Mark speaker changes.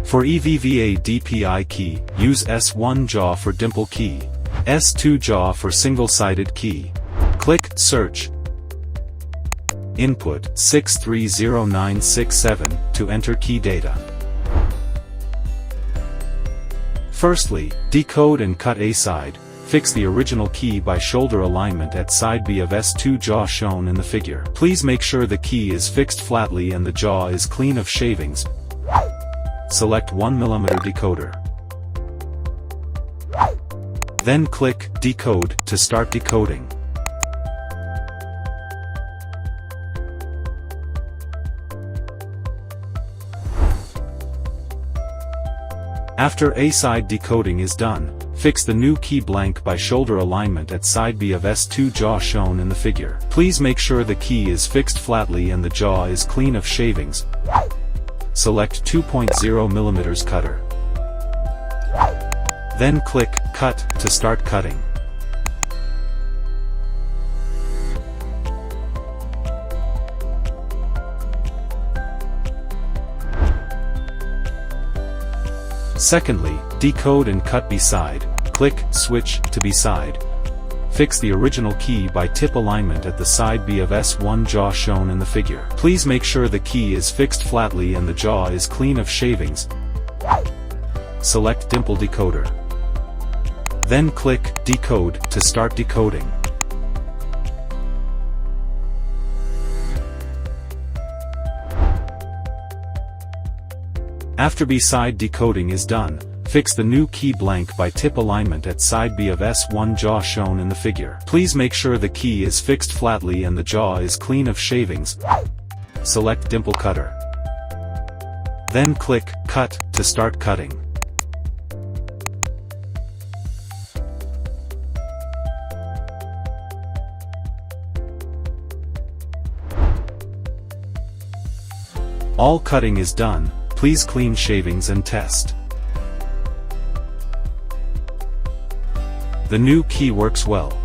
Speaker 1: For EVVA DPI key, use S1 jaw for dimple key, S2 jaw for single-sided key. Click Search. Input 630967 to enter key data. Firstly, decode and cut A side. Fix the original key by shoulder alignment at side B of S2 jaw shown in the figure. Please make sure the key is fixed flatly and the jaw is clean of shavings. Select 1mm decoder. Then click Decode to start decoding. After A-side decoding is done, fix the new key blank by shoulder alignment at side B of S2 jaw shown in the figure. Please make sure the key is fixed flatly and the jaw is clean of shavings. Select 2.0mm cutter. Then click Cut to start cutting. Secondly, decode and cut B side. Click Switch to B side. Fix the original key by tip alignment at the side B of S1 jaw shown in the figure. Please make sure the key is fixed flatly and the jaw is clean of shavings. Select dimple decoder. Then click Decode to start decoding. After B-side decoding is done, fix the new key blank by tip alignment at side B of S1 jaw shown in the figure. Please make sure the key is fixed flatly and the jaw is clean of shavings. Select dimple cutter. Then click Cut to start cutting. All cutting is done. Please clean shavings and test. The new key works well.